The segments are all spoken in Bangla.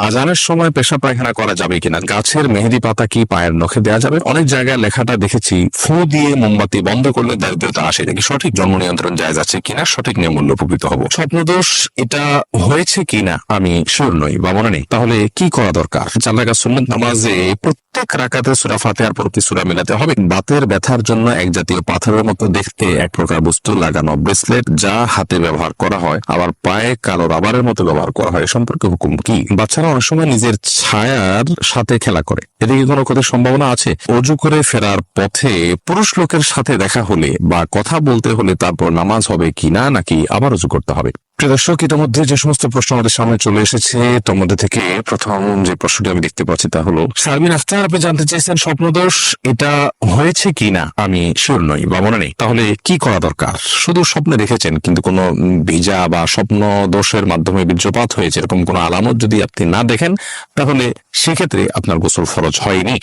আজানের সময় পেশাব পায়খানা করা যাবে কিনা, গাছের মেহেদি পাতা কি পায়ের নখে দেওয়া যাবে? অনেক জায়গায় লেখাটা দেখেছি ফু দিয়ে মোমবাতি বন্ধ করলে দারিদ্রতা আসে। এটা কি সঠিক? জন্ম নিয়ন্ত্রণ জায়েজ আছে কিনা, সঠিক নিয়ম মূল্য উপকৃত হবো। স্বপ্নদোষ এটা হয়েছে কিনা আমি শিওর নই বা মনে নেই, তাহলে কি করা দরকার? 4 রাকাত সুন্নাত নামাজে প্রত্যেক রাকাতে সূরা ফাতিহার পরবর্তী সূরা মেলাতে হবে। দাঁতের ব্যথার জন্য এক জাতীয় পাথরের মতো দেখতে এক প্রকার বস্তু লাগানো ব্রেসলেট, যা হাতে ব্যবহার করা হয় আবার পায়ে কালো রাবারের মতো ব্যবহার করা হয়, সম্পর্কে হুকুম কি? বাচ্চারা অনেক সময় নিজের ছায়ার সাথে খেলা করে, এদিকে কোনো ক্ষতির সম্ভাবনা আছে? অজু করে ফেরার পথে পুরুষ লোকের সাথে দেখা হলে বা কথা বলতে হলে তারপর নামাজ হবে কিনা, নাকি আবার অজু করতে হবে? প্রিয় দর্শক, ইতিমধ্যে যে সমস্ত প্রশ্ন আমাদের সামনে চলে এসেছে, তার মধ্যে থেকে প্রথম যে প্রশ্নটি আমি দেখতে পাচ্ছি তা হলো শারমিন আখতার, আপনি জানতে চেয়েছেন স্বপ্নদোষ এটা হয়েছে কিনা আমি শিওর নই বা মনে নেই, তাহলে কি করা দরকার? শুধু স্বপ্নে দেখেছেন কিন্তু কোনো ভিজা বা স্বপ্ন দোষের মাধ্যমে বীর্যপাত হয়েছে এরকম কোনো আলামত যদি আপনি না দেখেন, তাহলে সেক্ষেত্রে আপনার গোসল ফরজ হয়নি।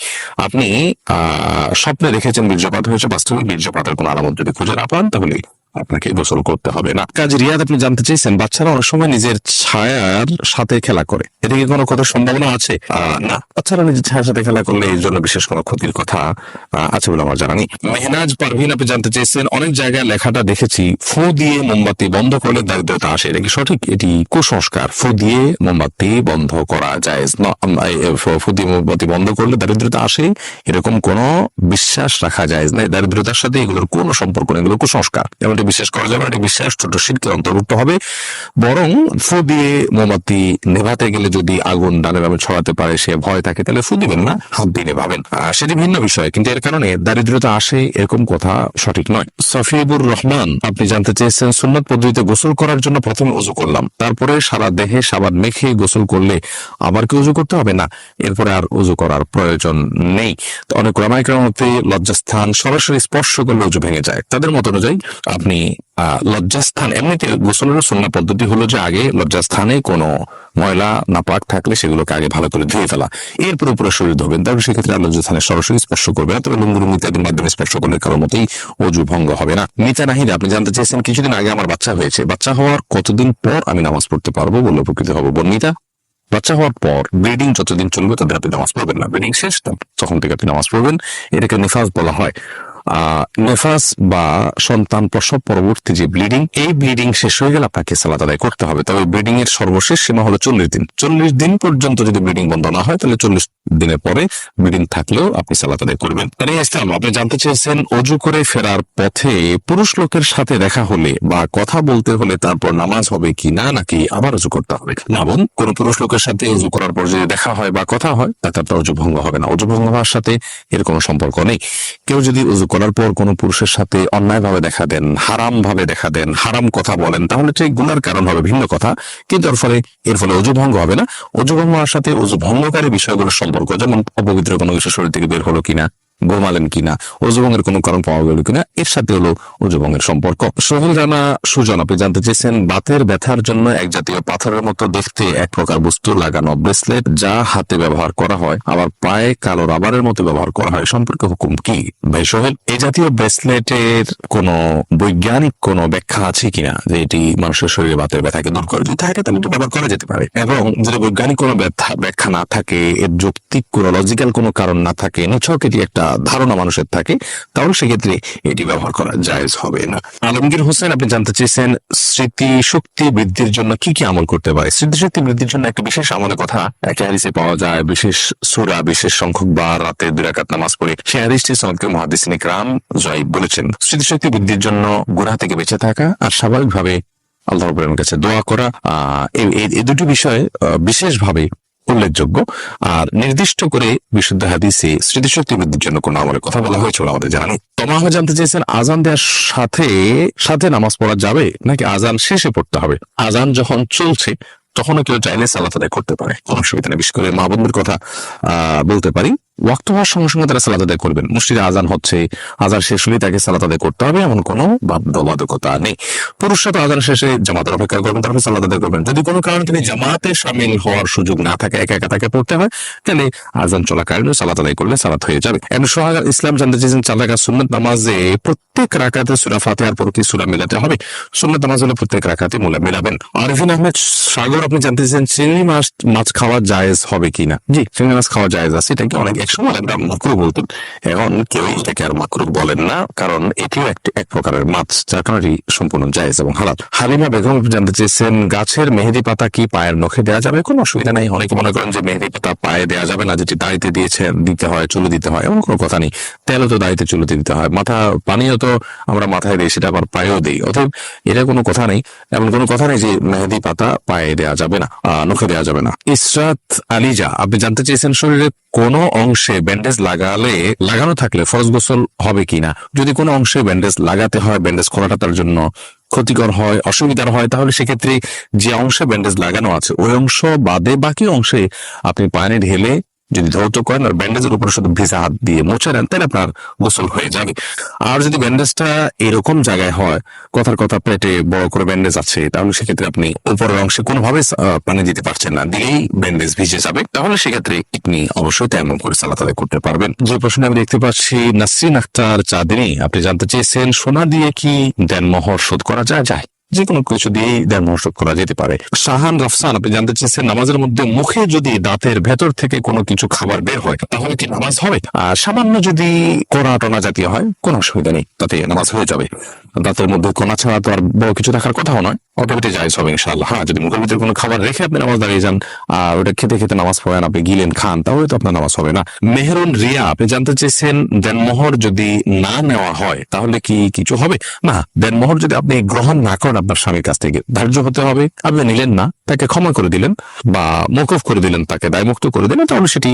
আপনি স্বপ্নে দেখেছেন বীর্যপাত হয়েছে, বাস্তবিক বীর্যপাতের কোনো আলামত যদি খুঁজে না পান তাহলে আপনাকে গোসল করতে হবে না। কাজী রিয়াদ, আপনি জানতে চেয়েছেন বাচ্চারা অনেক সময় নিজের ছায়ার সাথে খেলা করে, এটা কি কোনো ক্ষতির সম্ভাবনা আছে? না, বাচ্চারা নিজের ছায়ার সাথে খেলা করলে এর জন্য বিশেষ কোনো ক্ষতির কথা আছে বলে আমার জানা নেই। মেহনাজ পারভিন, আপনি জানতে চেয়েছেন অনেক জায়গায় লেখাটা দেখেছি ফু দিয়ে মোমবাতি বন্ধ করলে দারিদ্রতা আসে, এটা কি সঠিক? এটি কুসংস্কার। ফু দিয়ে মোমবাতি বন্ধ করা জায়েজ না। ফু দিয়ে মোমবাতি বন্ধ করলে দারিদ্রতা আসে এরকম কোনো বিশ্বাস রাখা জায়েজ নাই। দারিদ্রতার সাথে এগুলোর কোনো সম্পর্ক নেই, এগুলো কুসংস্কার, এমনটি বিশ্বাস করা যাবে না। এটি বিশ্বাস ছোট শিরকের অন্তর্ভুক্ত হবে। বরং ফু দিয়ে মোমবাতি নেভাতে গেলে যদি আগুন ডানে বামে ছড়াতে পারে সে ভয় থাকে, তাহলে ফু দিবেন না, হাত দিয়ে নেভাবেন, সেটি ভিন্ন বিষয়। কিন্তু এর কারণে দারিদ্রতা আসে এরকম কথা সঠিক নয়। সফিবুর রহমান, আপনি জানতে চেয়েছেন সুন্নাত পদ্ধতিতে গোসল করার জন্য প্রথমে ওযু করলাম, তারপরে সারা দেহে সাবান মেখে গোসল করলে আবার কি ওযু করতে হবে? না, এরপরে আর ওযু করার প্রয়োজন নেই। তো অনেক ওলামায়ে কেরামের মতে লজ্জাস্থান সরাসরি স্পর্শ করলে ওযু ভেঙে যায়। তাদের মত অনুযায়ী আপনি লজ্জাস্থান, এমনিতে গোসলের সুন্নাহ পদ্ধতি হলো যে আগে লজ্জাস্থানে কোনো ময়লা নাপাক থাকলে সেগুলোকে আগে ভালো করে ধুয়ে ফেলা, এরপর উপরে শরীর ধোবেন, তারপরে সেক্ষেত্রে লজ্জাস্থানে সরাসরি স্পর্শ করবে না। তবে লুঙ্গুরুম ইত্যাদির মাধ্যমে স্পর্শ করলে কারোর মতেই ওযু ভঙ্গ হবে না। মিতা নাহিদা, আপনি জানতে চেয়েছেন কিছুদিন আগে আমার বাচ্চা হয়েছে, বাচ্চা হওয়ার কতদিন পর আমি নামাজ পড়তে পারবো বলে উপকৃত হবো? বর্ণিতা, বাচ্চা হওয়ার পর ব্রিডিং যতদিন চলবে ততদিন আপনি নামাজ পড়বেন না। ব্রিডিং শেষ তখন থেকে আপনি নামাজ পড়বেন। এটাকে নিফাস বলা হয়। নেফাস বা সন্তান প্রসব পরবর্তী যে ব্লিডিং, এই ব্লিডিং শেষ হয়ে গেলে আপনাকে সালাত আদায় করতে হবে। তবে ব্লিডিং এর সর্বশেষ সীমা হলো 40 দিন। 40 দিন পর্যন্ত যদি ব্লিডিং বন্ধ না হয় তাহলে 40 দিনের পরে ব্লিডিং থাকলেও আপনি সালাত আদায় করবেন। আপনি জানতে চেয়েছেন অজু করে ফেরার পথে পুরুষ লোকের সাথে দেখা হলে বা কথা বলতে হলে তারপর নামাজ হবে কি না, নাকি আবার অজু করতে হবে? না বোন, কোন পুরুষ লোকের সাথে অজু করার পর যদি দেখা হয় বা কথা হয় তাতে আপনার অজু ভঙ্গ হবে না। অজু ভঙ্গ হওয়ার সাথে এর কোনো সম্পর্ক নেই। কেউ যদি অজু করার পর কোনো পুরুষের সাথে অন্যায় ভাবে দেখা দেন, হারাম ভাবে দেখা দেন, হারাম কথা বলেন, তাহলে ঠিক গুনার কারণ হবে, ভিন্ন কথা। কিন্তু এর ফলে অজু ভঙ্গ হবে না। অজু ভঙ্গ হওয়ার সাথে অজু ভঙ্গকারী বিষয়গুলোর সম্পর্ক, যেমন অপবিত্র কোনো কিছু শরীর থেকে বের হলো কিনা, ঘুমালেন কিনা, অজুভঙ্গের কোনো কারণ পাওয়া গেল কিনা, এর সাথে হলো অজুভঙ্গের সম্পর্ক। সোহেল রানা সুজন, আপনি জানতে চেয়েছেন বাতের ব্যথার জন্য এক জাতীয় পাথরের মতো দেখতে এক প্রকার বস্তু লাগানো ব্রেসলেট, যা হাতে ব্যবহার করা হয় আবার পায়ে কালো রাবারের মতো ব্যবহার করা হয়, সম্পর্কে হুকুম কি? ভাই সোহেল, এই জাতীয় ব্রেসলেটের কোনো বৈজ্ঞানিক কোনো ব্যাখ্যা আছে কিনা যে এটি মানুষের শরীরে বাতের ব্যথাকে দূর করে? যদি থাকে তাহলে এটা ব্যবহার করা যেতে পারে, এবং যদি বৈজ্ঞানিক কোনো ব্যাখ্যা না থাকে, এর যৌক্তিক কোনো লজিক্যাল কোনো কারণ না থাকে, নিছক এটি একটা ধারণা মানুষের থাকে, তাহলে সেক্ষেত্রে এটি ব্যবহার করা জায়েজ হবে না। আলমগীর হোসেন, আপনি জানতে চেয়েছেন স্মৃতি শক্তি বৃদ্ধির জন্য কি কি আমল করতে পারে? স্মৃতিশক্তি বৃদ্ধির জন্য একটা বিশেষ আমলের কথা একটা হাদিসে পাওয়া যায়, বিশেষ সূরা, বিশেষ সংখ্যক বার রাতে 2 রাকাত নামাজ পড়ে। সেই হাদিসটি সনদকে মুহাদ্দিসিন ইকরাম যায়েব বলেছেন। স্মৃতিশক্তি বৃদ্ধির জন্য গুনাহ থেকে বেঁচে থাকা আর স্বাভাবিকভাবে আল্লাহর রাব্বুল কাছে দোয়া করা, এই দুটি বিষয় বিশেষভাবে উল্লেখযোগ্য। আর নির্দিষ্ট করে বিশুদ্ধ হাদিসে স্মৃতিশক্তি বৃদ্ধির জন্য কোন আমলের কথা বলা হয়েছিল আমাদের জানা নেই। তমাহ জানতে চেয়েছেন আজান দেওয়ার সাথে সাথে নামাজ পড়া যাবে নাকি আজান শেষে পড়তে হবে? আজান যখন চলছে তখনও কেউ চাইলে সালাত আদায় করতে পারে, কোনো অসুবিধা নেই। বিশেষ করে মা বোনদের কথা বলতে পারি, ওয়াক্ত হওয়ার সঙ্গে সঙ্গে তারা সালাত আদায় করবেন। মসজিদে আজান হচ্ছে, আজান শেষ হলেই তাকে সালাত আদায় করতে হবে, এমন কোনো বাধ্যবাধকতা নেই। পুরুষরা তো আজান শেষে জামাতের অপেক্ষা করবেন, তারপরে সালাত আদায় করবেন। যদি কোনো কারণে তিনি জামাতে শামিল হওয়ার সুযোগ না থাকে, একা একা তাকে পড়তে হয়, তাহলে আজান চলাকালীন সালাত আদায় করলে সালাত হয়ে যাবে। এখন সোহাগ ইসলাম জানতে চেয়েছেন 4 রাকাত সুন্নাত নামাজে প্রত্যেক রাকাতে সূরা ফাতিহার পর কি সূরা মিলাতে হবে? সুন্নাত নামাজ হলে প্রত্যেক রাকাতে মিলাবেন। আরিফিন আহমেদ সাগর আপনি জানতে চেয়েছেন চিংড়ি মাছ খাওয়া জায়েজ হবে কিনা? জি, চিংড়ি মাছ খাওয়া জায়েজ আছে। এটাকে অনেক একসময় আমরা মাকরুহ বলতেন, এখন কেউ এটাকে আর মাকরুহ বলেন না, কারণ এটিও এক প্রকারের মাছ, যার কারণে এটি সম্পূর্ণ জায়েজ এবং হালাল। হালিমা বেগম জানতে চেয়েছেন গাছের মেহেদি পাতা কি পায়ের নখে দেওয়া যাবে? কোনো অসুবিধা নেই। অনেকে মনে করেন যে মেহেদি পাতা পায়ে দেওয়া যাবে না, যেটি দাড়িতে দিতে হয়, চুলে দিতে হয়, এমন কোনো কথা নেই। তেলও তো দাড়িতে চুলে দিতে হয়, পানিও তো আমরা মাথায় দিই, সেটা আবার পায়েও দিই। অতএব এটা কোনো কথা নেই, এমন কোনো কথা নেই যে মেহেদি পাতা পায়ে দেওয়া যাবে না, নখে দেওয়া যাবে না। ইসরাত আলিজা আপনি জানতে চেয়েছেন শরীরে কোনো অংশে ব্যান্ডেজ লাগানো থাকলে ফরজ গোসল হবে কিনা? যদি কোনো অংশে ব্যান্ডেজ লাগাতে হয়, ব্যান্ডেজ করাটা তার জন্য ক্ষতিকর হয়, অসুবিধার হয়, তাহলে সেক্ষেত্রে যে অংশে ব্যান্ডেজ লাগানো আছে ওই অংশ বাদে বাকি অংশে আপনি পানি ঢেলে যদি ধৌত করেন আর ব্যান্ডেজের উপরে শুধু ভিজা হাত দিয়ে মুছে নেন, তাহলে আপনার গোসল হয়ে যাবে। আর যদি ব্যান্ডেজটা এরকম জায়গায় হয়, কথার কথা পেটে বড় করে ব্যান্ডেজ আছে, তাহলে সেক্ষেত্রে আপনি উপরের অংশে কোনোভাবে পানি দিতে পারছেন না, দিলেই ব্যান্ডেজ ভিজে যাবে, তাহলে সেক্ষেত্রে আপনি অবশ্যই তেমন করে সালাত আদায় করতে পারবেন। যে প্রশ্নে আমি দেখতে পাচ্ছি নাসরিন আক্তার চাঁদনী আপনি জানতে চেয়েছেন সোনা দিয়ে কি দেনমোহর শোধ করা যায়? যে কোনো কিছু দিয়ে দেনমোহর শোধ করা যেতে পারে। শাহান রাফসান আপনি জানতে চেয়েছেন নামাজের মধ্যে মুখে যদি দাঁতের ভেতর থেকে কোনো কিছু খাবার বের হয় তাহলে কি নামাজ হবে? আর সামান্য যদি কোনা টোনা জাতীয় হয় কোনো অসুবিধা নেই, তাতে নামাজ হয়ে যাবে। দাঁতের মধ্যে কোনা ছাড়া তো আর বড় কিছু রাখার কথাও নয়, অটোমেটিক জায়েজ হবে ইনশাআল্লাহ। হ্যাঁ, যদি মুখের ভিতরে কোনো খাবার রেখে আপনি নামাজ দাঁড়িয়ে যান আর ওটা খেতে খেতে নামাজ পড়েন, আপনি গিলেন খান, তাহলে তো আপনার নামাজ হবে না। মেহরুন রিয়া আপনি জানতে চেয়েছেন দেনমোহর যদি না নেওয়া হয় তাহলে কি কিছু হবে? না, দেনমোহর যদি আপনি গ্রহণ না করেন আপনার স্বামীর কাছ থেকে, ধার্য হতে হবে, আপনি নিলেন না, তাকে ক্ষমা করে দিলেন বা মওকুফ করে দিলেন, তাকে দায়মুক্ত করে দিলেন, তাহলে সেটি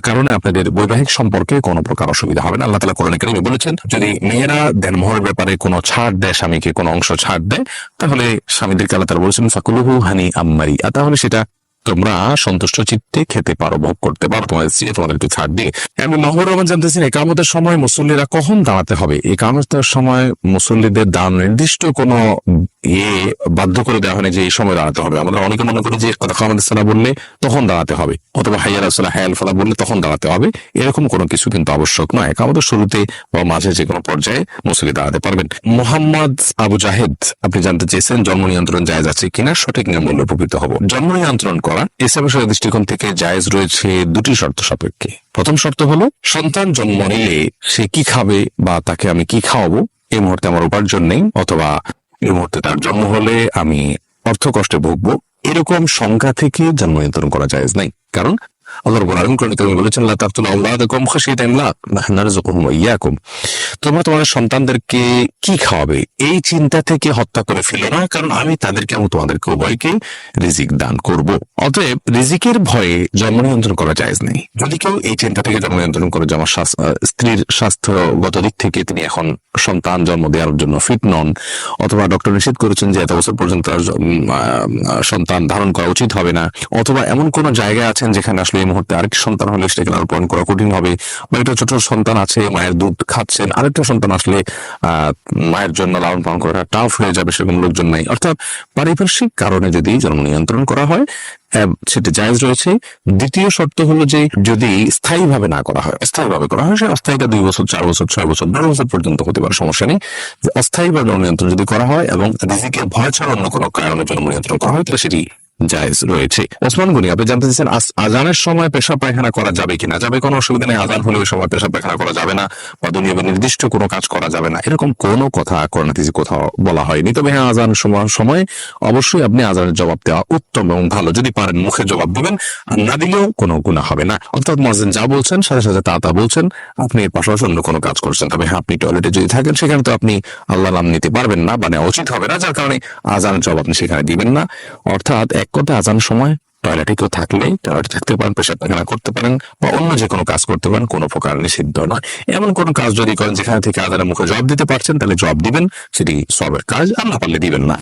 কারণে আপনাদের বৈবাহিক সম্পর্কে কোনো প্রকার অসুবিধা হবে না। আল্লাহ তাআলা কোরআনে কারীমে বলেছেন যদি মেয়েরা দেনমোহরের ব্যাপারে কোনো ছাড় দেয়, স্বামীকে কোনো অংশ ছাড় দেয়, তাহলে স্বামীদেরকে আল্লাহ তাআলা বলেছেন ফাকুলুহু হানিআম মারিআ, তাহলে সেটা তোমরা সন্তুষ্ট চিত্তে খেতে পারো, ভোগ করতে পারো, তোমাদের একটু ছাড় দিয়ে। আমি মাহবুর রহমান জানতেছেন একামতের সময় মুসল্লিরা কখন দাঁড়াতে হবে? একামতের সময় মুসল্লিদের নির্দিষ্ট কোনো বাধ্য করে দেওয়া হয়নি যে এই সময় দাঁড়াতে হবে। আমরা অনেকে মনে করি যে একামতের সালাহ বললে তখন দাঁড়াতে হবে, অথবা হাইয়া রাসূলা হায়াল ফালাহ বললে তখন দাঁড়াতে হবে, এরকম কোনো কিছু কিন্তু আবশ্যক নয়। একামতের শুরুতে বা মাঝে যে কোনো পর্যায়ে মুসল্লি দাঁড়াতে পারবেন। মোহাম্মদ আবু জাহেদ আপনি জানতে চেয়েছেন জন্ম নিয়ন্ত্রণ জায়েজ আছে কিনা, সঠিক নিয়ম বললে উপকৃত হব। জন্ম নিয়ন্ত্রণ করা ইসলামের দৃষ্টিকোণ থেকে জায়েজ রয়েছে দুটি শর্ত সাপেক্ষে। প্রথম শর্ত হলো সন্তান জন্ম নিলে সে কি খাবে বা তাকে আমি কি খাওয়াবো এই মুহূর্তে আমার উপার্জন নেই, অথবা এই মুহূর্তে তার জন্ম হলে আমি অর্থ কষ্টে ভুগবো, এরকম সংখ্যা থেকে জন্ম নিয়ন্ত্রণ করা জায়েজ নাই। কারণ আল্লাহ রাব্বুল আলামিন কোরআনে কারীমে বলেছেন লা তাকতুলু আওলাদাকুম খাশিয়াতা ইমলাক নাহনু নারযুকুহুম ওয়া ইয়াকুম, তোমরা তোমাদের সন্তানদেরকে কি খাওয়াবে এই চিন্তা থেকে হত্যা করে ফেলো না, কারণ আমি তাদেরকে এবং তোমাদেরকে উভয়কে রিজিক দান করব। অতএব রিজিকের ভয়ে জন্ম নিয়ন্ত্রণ করা জায়েজ নেই। যদি কেউ এই চিন্তা থেকে জন্ম নিয়ন্ত্রণ করে যে আমার স্ত্রীর স্বাস্থ্যগত দিক থেকে তিনি এখন সন্তান জন্ম দেওয়ার জন্য ফিট নন, অথবা ডক্টর নিষেধ করেছেন যে এত বছর পর্যন্ত সন্তান ধারণ করা উচিত হবে না, অথবা এমন কোন জায়গায় আছেন যেখানে আসলে এই মুহূর্তে আরেকটি সন্তান হলে সেটাকে লালন পালন করা কঠিন হবে, বা একটা ছোট সন্তান আছে মায়ের দুধ খাচ্ছেন, আরেকটা সন্তান আসলে মায়ের জন্য লালন পালন করা টাফ হয়ে যাবে, সেরকম লোকজন নাই, অর্থাৎ পারিপার্শ্বিক কারণে যদি জন্ম নিয়ন্ত্রণ করা হয় সেটা জায়েজ রয়েছে। দ্বিতীয় শর্ত হলো যে যদি স্থায়ীভাবে না করা হয়, স্থায়ীভাবে করা হয়, সে অস্থায়ীটা 2 বছর 4 বছর 6 বছর 10 বছর পর্যন্ত হতে পারে, সমস্যা নেই। অস্থায়ীভাবে জন্ম নিয়ন্ত্রণ যদি করা হয় এবং রিজিকের ভয় ছাড়া অন্য কোনো কারণে জন্ম নিয়ন্ত্রণ করা হয় তাহলে সেটি জায়েজ রয়েছে। ওসমান গনি আপনি জানতে চাইছেন আজানের সময় পেশাব পায়খানা করা যাবে কিনা? যাবে, কোনো অসুবিধা নেই। আজান হলে ওই সময় পেশাব পায়খানা করা যাবে না বা দুনিয়াবে নির্দিষ্ট কোনো কাজ করা যাবে না, এরকম কোনো কথা কোরআন হাদিসে কোথাও বলা হয়নি। তবে হ্যাঁ, আজান সময় অবশ্যই আপনি আজানের জবাব দেওয়া উত্তম এবং ভালো, যদি পারেন মুখে জবাব দিবেন, আর না দিলেও কোনো গুনাহ হবে না। অর্থাৎ মুয়াজ্জিন যা বলছেন সাথে সাথে তা বলছেন, আপনি এর পাশাপাশি অন্য কোনো কাজ করছেন। তবে হ্যাঁ, আপনি টয়লেটে যদি থাকেন সেখানে তো আপনি আল্লাহর নাম নিতে পারবেন না বা নেওয়া উচিত হবে না, যার কারণে আজানের জবাব আপনি সেখানে দিবেন না। অর্থাৎ এক কথা আজানের সময় টয়লেটে কেউ থাকলে টয়লেটে থাকতে পারেন, পেশাব পায়খানা করতে পারেন বা অন্য যে কোনো কাজ করতে পারেন, কোনো প্রকার নিষিদ্ধ নয়। এমন কোনো কাজ যদি করেন যেখানে থেকে আজানের মুখে জবাব দিতে পারছেন তাহলে জবাব দিবেন, সেটি সবের কাজ, আর না পারলে দিবেন না।